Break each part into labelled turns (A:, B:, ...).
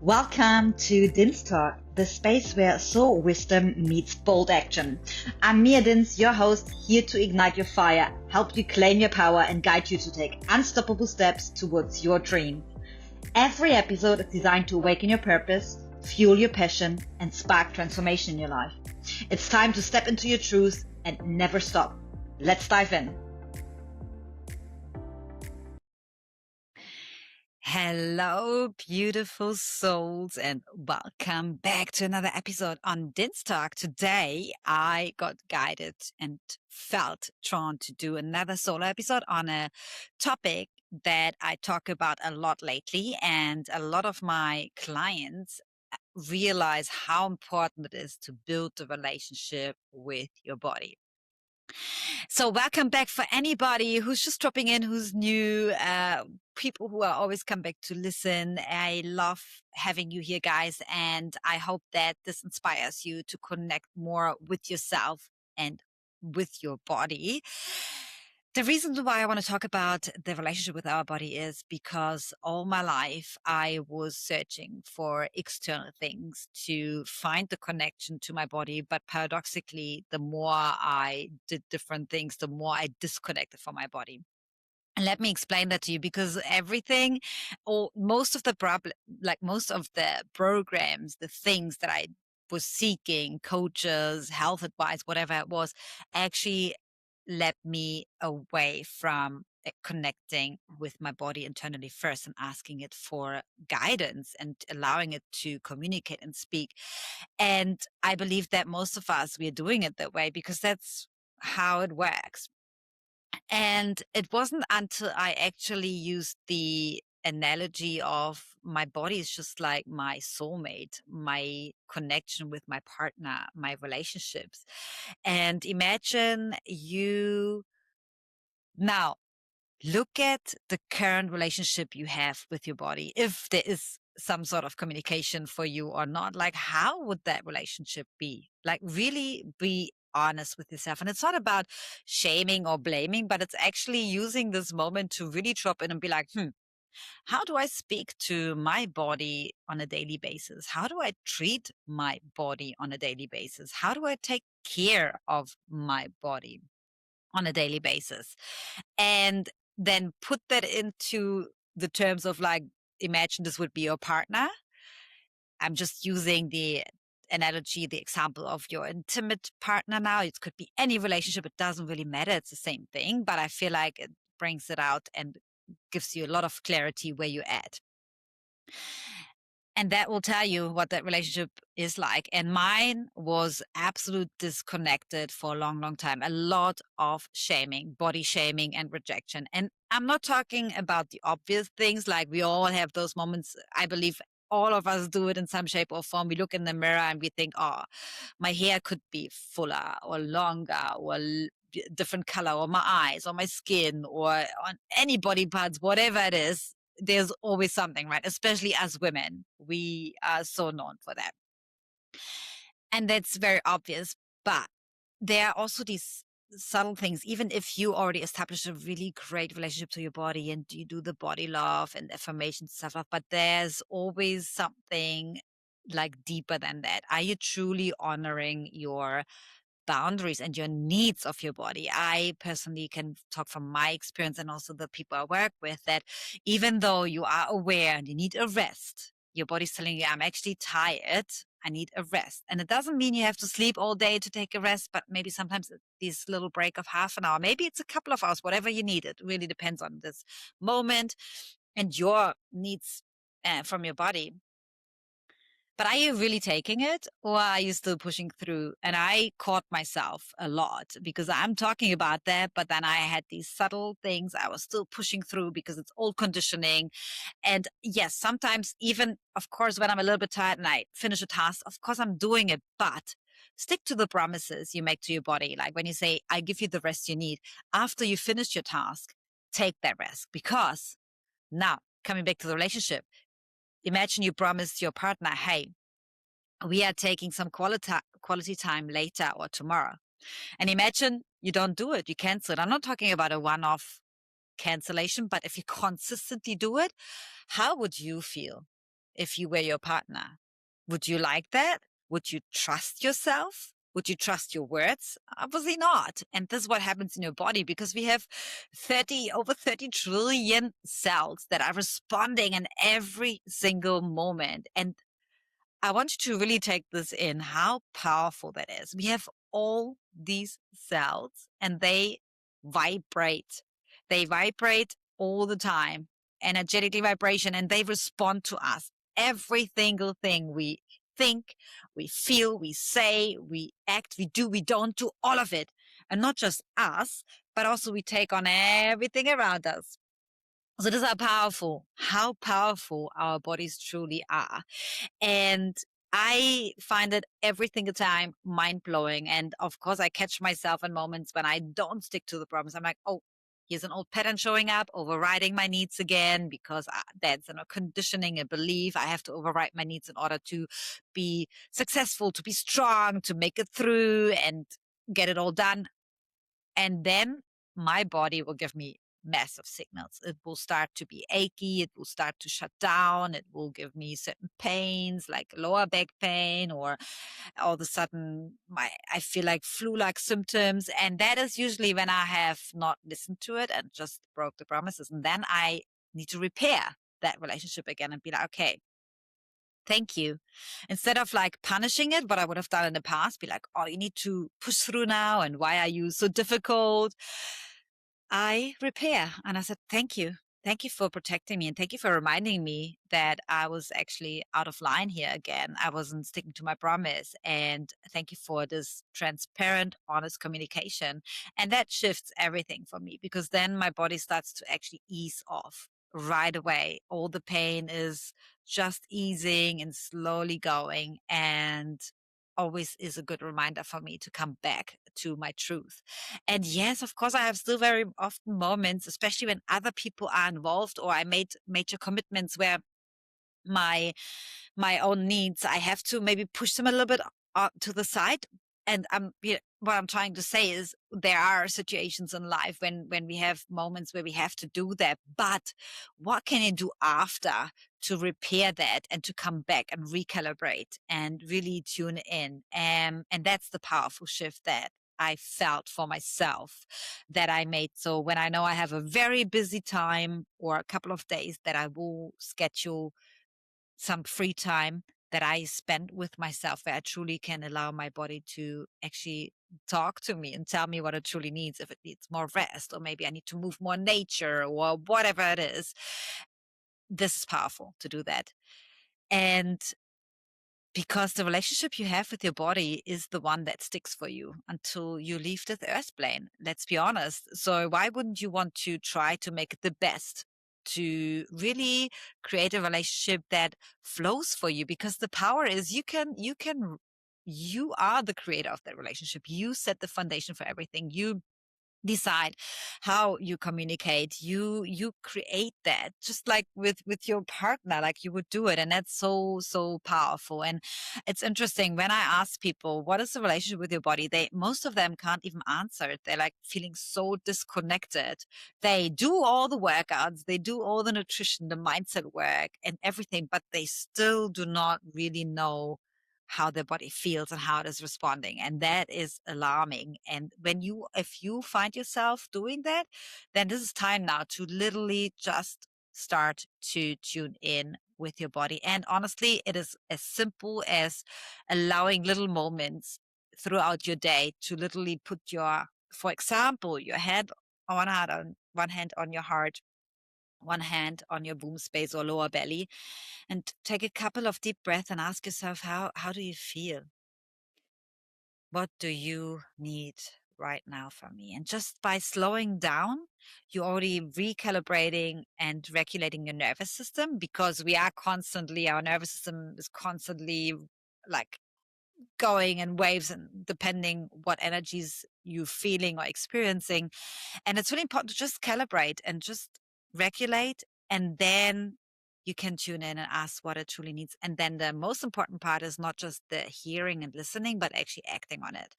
A: Welcome to Din's Talk, the space where soul wisdom meets bold action. I'm Mia Dins, your host, here to ignite your fire, help you claim your power, and guide you to take unstoppable steps towards your dreams. Every episode is designed to awaken your purpose, fuel your passion, and spark transformation in your life. It's time to step into your truth and never stop. Let's dive in.
B: Hello, beautiful souls, and welcome back to another episode on Din's Talk. Today, I got guided and felt drawn to do another solo episode on a topic that I talk about a lot lately, and a lot of my clients realize how important it is to build a relationship with your body. So welcome back for anybody who's just dropping in, who's new, people who are always come back to listen. I love having you here, guys, and I hope that this inspires you to connect more with yourself and with your body. The reason why I want to talk about the relationship with our body is because all my life I was searching for external things to find the connection to my body. But paradoxically, the more I did different things, the more I disconnected from my body. And let me explain that to you, because everything, or most of the most of the programs, the things that I was seeking, coaches, health advice, whatever it was, actually led me away from connecting with my body internally first and asking it for guidance and allowing it to communicate and speak. And I believe that most of us, we are doing it that way because that's how it works. And it wasn't until I actually used the analogy of my body is just like my soulmate, my connection with my partner, my relationships. And imagine you now look at the current relationship you have with your body. If there is some sort of communication for you or not, like how would that relationship be? Like really be honest with yourself. And it's not about shaming or blaming, but it's actually using this moment to really drop in and be like, how do I speak to my body on a daily basis? How do I treat my body on a daily basis? How do I take care of my body on a daily basis? And then put that into the terms of, like, imagine this would be your partner. I'm just using the analogy, the example of your intimate partner now. It could be any relationship. It doesn't really matter. It's the same thing, but I feel like it brings it out and gives you a lot of clarity where you're at. And that will tell you what that relationship is like. And mine was absolute disconnected for a long, long time. A lot of shaming, body shaming and rejection. And I'm not talking about the obvious things, like we all have those moments. I believe all of us do it in some shape or form. We look in the mirror and we think, oh, my hair could be fuller or longer or different color, or my eyes or my skin or on any body parts, whatever it is. There's always something, right? Especially as women, we are so known for that. And that's very obvious. But there are also these subtle things. Even if you already established a really great relationship to your body and you do the body love and affirmation stuff, but there's always something like deeper than that. Are you truly honoring your boundaries and your needs of your body? I personally can talk from my experience and also the people I work with, that even though you are aware and you need a rest, your body's telling you, I'm actually tired, I need a rest. And it doesn't mean you have to sleep all day to take a rest, but maybe sometimes this little break of half an hour, maybe it's a couple of hours, whatever you need. It really depends on this moment and your needs from your body. But are you really taking it, or are you still pushing through? And I caught myself a lot because I'm talking about that, but then I had these subtle things I was still pushing through because it's old conditioning. And yes, sometimes even, of course, when I'm a little bit tired and I finish a task, of course I'm doing it, but stick to the promises you make to your body. Like when you say, I give you the rest you need, after you finish your task, take that rest. Because now, coming back to the relationship, imagine you promised your partner, hey, we are taking some quality time later or tomorrow. And imagine you don't do it, you cancel it. I'm not talking about a one-off cancellation, but if you consistently do it, how would you feel? if you were your partner? Would you like that? Would you trust yourself? Would you trust your words? Obviously not. And this is what happens in your body, because we have over 30 trillion cells that are responding in every single moment. And I want you to really take this in, how powerful that is. We have all these cells and they vibrate. They vibrate all the time, energetically vibration, and they respond to us. Every single thing we think, we feel, we say, we act, we do, we don't do, all of it. And not just us, but also we take on everything around us. So this is how powerful our bodies truly are. And I find it every single time mind blowing. And of course, I catch myself in moments when I don't stick to the promise. I'm like, oh, here's an old pattern showing up, overriding my needs again, because that's a conditioning, a belief. I have to override my needs in order to be successful, to be strong, to make it through and get it all done. And then my body will give me massive signals. It will start to be achy. It will start to shut down. It will give me certain pains like lower back pain, or all of a sudden I feel like flu-like symptoms. And that is usually when I have not listened to it and just broke the promises. And then I need to repair that relationship again and be like, okay, thank you. Instead of like punishing it, what I would have done in the past, be like, oh, you need to push through now. And why are you so difficult? I repair. And I said, thank you. Thank you for protecting me. And thank you for reminding me that I was actually out of line here again. I wasn't sticking to my promise. And thank you for this transparent, honest communication. And that shifts everything for me, because then my body starts to actually ease off right away. All the pain is just easing and slowly going. And always is a good reminder for me to come back to my truth. And yes, of course, I have still very often moments, especially when other people are involved, or I made major commitments where my own needs, I have to maybe push them a little bit to the side. And what I'm trying to say is there are situations in life when we have moments where we have to do that. But what can you do after to repair that and to come back and recalibrate and really tune in? And that's the powerful shift that I felt for myself that I made. So when I know I have a very busy time or a couple of days, that I will schedule some free time that I spend with myself, where I truly can allow my body to actually talk to me and tell me what it truly needs. If it needs more rest, or maybe I need to move more in nature, or whatever it is. This is powerful to do that. And because the relationship you have with your body is the one that sticks for you until you leave this earth plane. Let's be honest. So why wouldn't you want to try to make it the best, to really create a relationship that flows for you? Because the power is you are the creator of that relationship. You set the foundation for everything. You decide how you communicate. You create that, just like with your partner, like you would do it. And that's so powerful. And it's interesting, when I ask people what is the relationship with your body, most of them can't even answer it. They're like feeling so disconnected. They do all the workouts, they do all the nutrition, the mindset work and everything, but they still do not really know how their body feels and how it is responding. And that is alarming. And if you find yourself doing that, then this is time now to literally just start to tune in with your body. And honestly, it is as simple as allowing little moments throughout your day to literally put for example, your head on one hand on your heart, one hand on your womb space or lower belly, and take a couple of deep breaths and ask yourself, how do you feel? What do you need right now from me? And just by slowing down, you're already recalibrating and regulating your nervous system, because our nervous system is constantly like going in waves, and depending what energies you're feeling or experiencing. And it's really important to just calibrate and just regulate, and then you can tune in and ask what it truly needs. And then the most important part is not just the hearing and listening, but actually acting on it.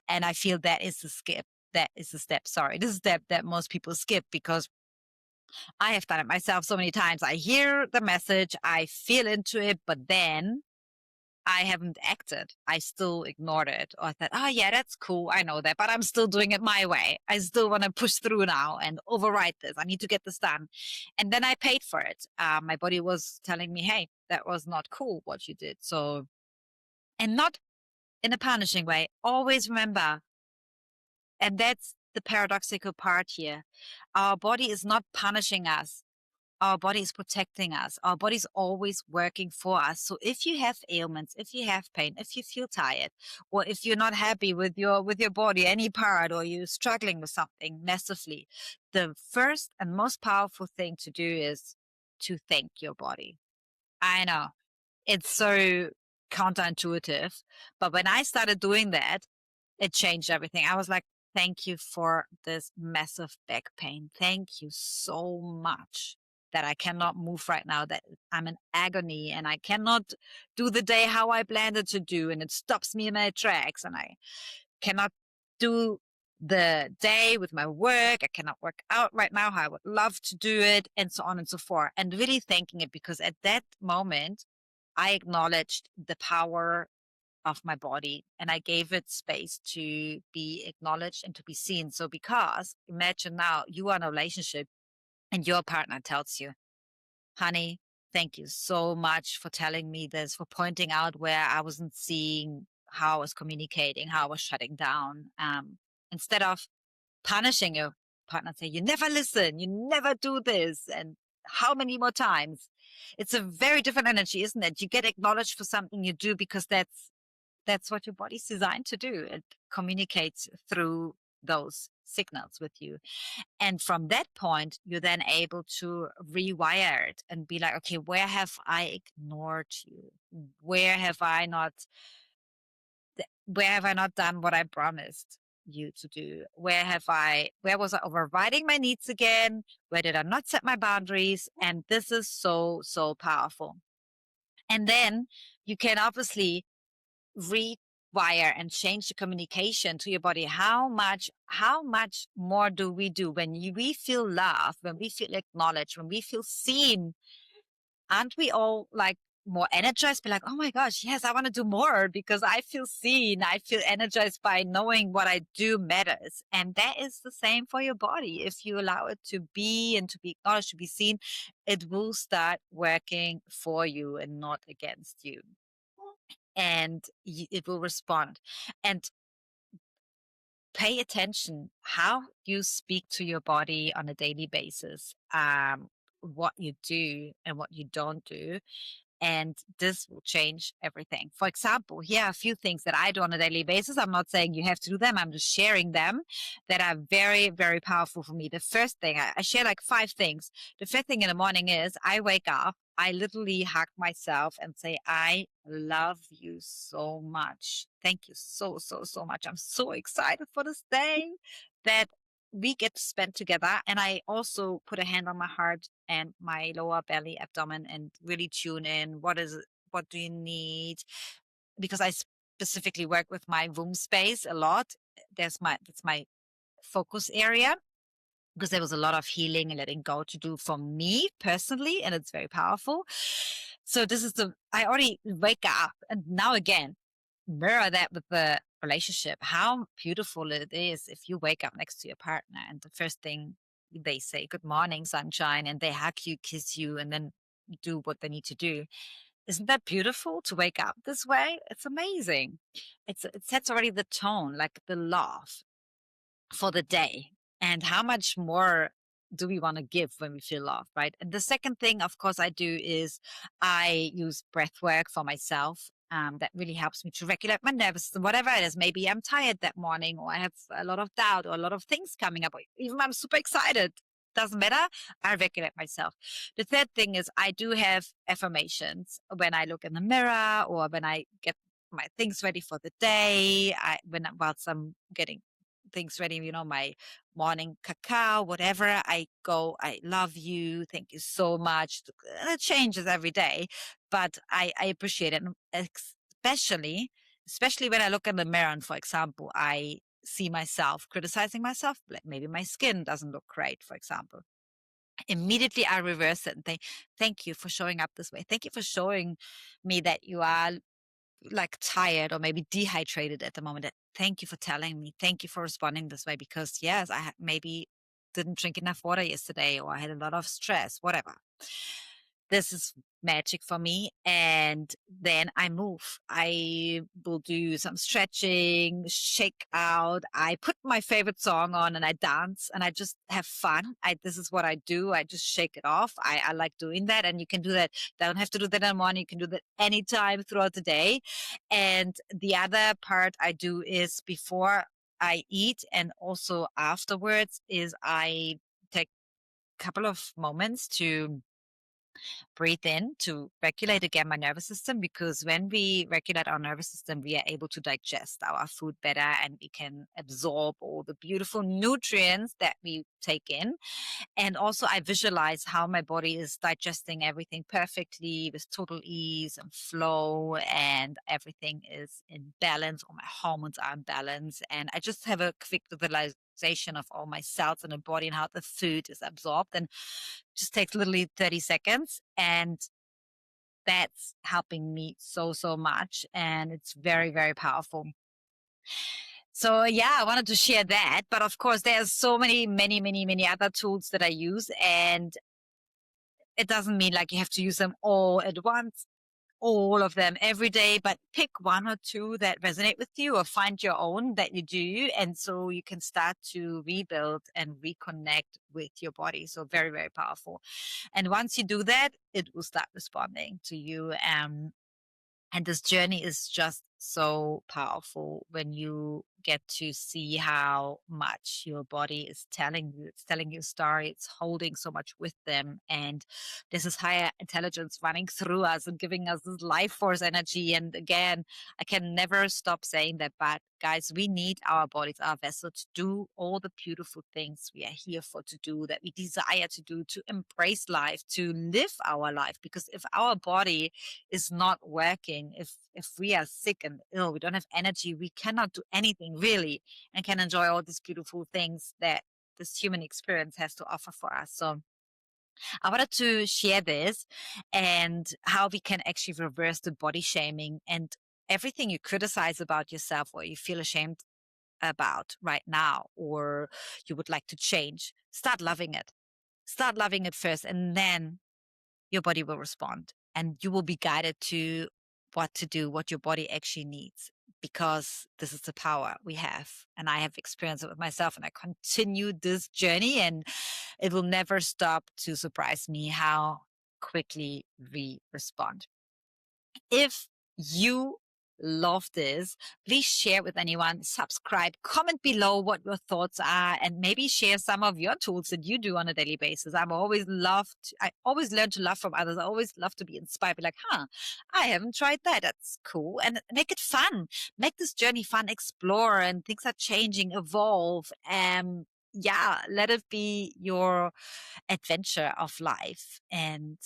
B: And I feel that is the skip. That is the step. Sorry, this is the step that most people skip, because I have done it myself so many times. I hear the message, I feel into it, but then I haven't acted. I still ignored it. Or I thought, oh, yeah, that's cool. I know that, but I'm still doing it my way. I still want to push through now and override this. I need to get this done. And then I paid for it. My body was telling me, hey, that was not cool what you did. So, and not in a punishing way. Always remember, and that's the paradoxical part here. Our body is not punishing us. Our body is protecting us. Our body is always working for us. So if you have ailments, if you have pain, if you feel tired, or if you're not happy with your body, any part, or you're struggling with something massively, the first and most powerful thing to do is to thank your body. I know it's so counterintuitive, but when I started doing that, it changed everything. I was like, thank you for this massive back pain. Thank you so much that I cannot move right now, that I'm in agony and I cannot do the day how I planned it to do. And it stops me in my tracks and I cannot do the day with my work. I cannot work out right now how I would love to do it, and so on and so forth. And really thanking it, because at that moment, I acknowledged the power of my body and I gave it space to be acknowledged and to be seen. So, because imagine now you are in a relationship and your partner tells you, honey, thank you so much for telling me this, for pointing out where I wasn't seeing how I was communicating, how I was shutting down. Instead of punishing your partner, say, you never listen, you never do this, and how many more times? It's a very different energy, isn't it? You get acknowledged for something you do because that's what your body's designed to do. It communicates through those signals with you. And from that point, you're then able to rewire it and be like, okay, where have I ignored you? Where have I not, where have I not done what I promised you to do? Where was I overriding my needs again? Where did I not set my boundaries? And this is so, so powerful. And then you can obviously rewire and change the communication to your body. How much more do we do when we feel loved, when we feel acknowledged, when we feel seen? Aren't we all like more energized? Be like, oh my gosh, yes, I want to do more because I feel seen. I feel energized by knowing what I do matters. And that is the same for your body. If you allow it to be and to be acknowledged, to be seen, it will start working for you and not against you, and it will respond. And pay attention how you speak to your body on a daily basis, what you do and what you don't do, and this will change everything. For example, here are a few things that I do on a daily basis. I'm not saying you have to do them, I'm just sharing them that are very, very powerful for me. The first thing, I share like 5 things. The first thing in the morning is I wake up, I literally hug myself and say, I love you so much. Thank you so, so, so much. I'm so excited for this day that we get to spend together. And I also put a hand on my heart and my lower belly, abdomen, and really tune in. What is it? What do you need? Because I specifically work with my womb space a lot. That's my focus area, because there was a lot of healing and letting go to do for me personally, and it's very powerful. So this is I already wake up, and now again, mirror that with the relationship. How beautiful it is if you wake up next to your partner and the first thing they say, good morning, sunshine, and they hug you, kiss you, and then do what they need to do. Isn't that beautiful to wake up this way? It's amazing. It sets already the tone, like the love for the day. And how much more do we want to give when we feel loved, right? And the second thing, of course, I do is I use breath work for myself. That really helps me to regulate my nervous system, whatever it is. Maybe I'm tired that morning, or I have a lot of doubt, or a lot of things coming up, or even I'm super excited. Doesn't matter. I regulate myself. The third thing is I do have affirmations when I look in the mirror, or when I get my things ready for the day. Whilst I'm getting things ready, my morning cacao, whatever, I go, I love you, thank you so much. It changes every day, but I appreciate it. Especially when I look in the mirror and, for example, I see myself criticizing myself, like maybe my skin doesn't look great, for example. immediately I reverse it and think, thank you for showing up this way. Thank you for showing me that you are like tired or maybe dehydrated at the moment. Thank you for telling me. Thank you for responding this way, because yes, I maybe didn't drink enough water yesterday, or I had a lot of stress, whatever. This is magic for me. And then I move. I will do some stretching, shake out. I put my favorite song on and I dance and I just have fun. This is what I do. I just shake it off. I like doing that. And you can do that. Don't have to do that in the morning. You can do that anytime throughout the day. And the other part I do is before I eat and also afterwards is I take a couple of moments to breathe in to regulate again my nervous system, because when we regulate our nervous system, we are able to digest our food better and we can absorb all the beautiful nutrients that we take in. And also I visualize how my body is digesting everything perfectly with total ease and flow, and everything is in balance. All my hormones are in balance. And I just have a quick visualization of all my cells in the body and how the food is absorbed, and just takes literally 30 seconds. And that's helping me so much. And it's very, very powerful. So yeah, I wanted to share that. But of course, there's so many other tools that I use. And it doesn't mean like you have to use them all at once, all of them every day, but pick one or two that resonate with you, or find your own that you do. And so you can start to rebuild and reconnect with your body. So very, very powerful. And once you do that, it will start responding to you. And this journey is just so powerful when you get to see how much your body is telling you. It's telling you a story. It's holding so much with them. And there's this higher intelligence running through us and giving us this life force energy. And again, I can never stop saying that, but guys, we need our bodies, our vessel, to do all the beautiful things we are here for to do, that we desire to do, to embrace life, to live our life. Because if our body is not working, if we are sick and ill, we don't have energy, we cannot do anything really, and can enjoy all these beautiful things that this human experience has to offer for us. So I wanted to share this and how we can actually reverse the body shaming and everything you criticize about yourself or you feel ashamed about right now, or you would like to change. Start loving it. Start loving it first, and then your body will respond and you will be guided to what to do, what your body actually needs, because this is the power we have. And I have experienced it with myself, and I continue this journey, and it will never stop to surprise me how quickly we respond. If you love this, please share with anyone, subscribe, comment below what your thoughts are, and maybe share some of your tools that you do on a daily basis. I always learn to love from others. I always love to be inspired, be like, I haven't tried that. That's cool. And make it fun. Make this journey fun, explore, and things are changing, evolve. Yeah, let it be your adventure of life, and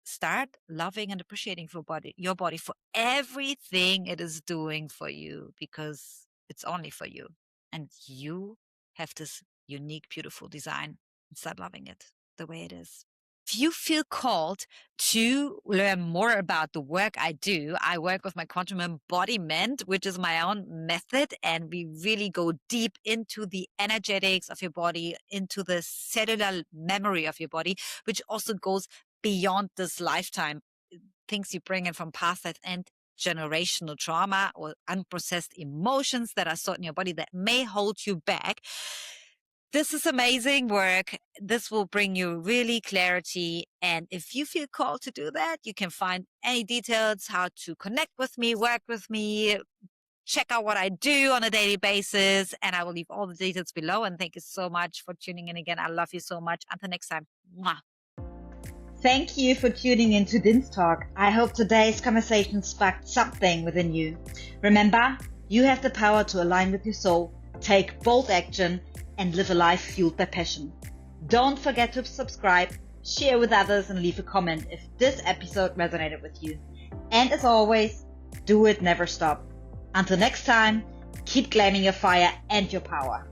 B: start loving and appreciating your body for everything it is doing for you, because it's only for you. And you have this unique, beautiful design. Start loving it the way it is. If you feel called to learn more about the work I do, I work with my quantum embodiment, which is my own method. And we really go deep into the energetics of your body, into the cellular memory of your body, which also goes beyond this lifetime. Things you bring in from past life and generational trauma or unprocessed emotions that are stored in your body that may hold you back. This is amazing work. This will bring you really clarity. And if you feel called to do that, you can find any details, how to connect with me, work with me, check out what I do on a daily basis. And I will leave all the details below. And thank you so much for tuning in again. I love you so much. Until next time. Mwah.
A: Thank you for tuning in to Din's Talk. I hope today's conversation sparked something within you. Remember, you have the power to align with your soul, take bold action, and live a life fueled by passion. Don't forget to subscribe, share with others, and leave a comment if this episode resonated with you. And as always, do it, never stop. Until next time, keep claiming your fire and your power.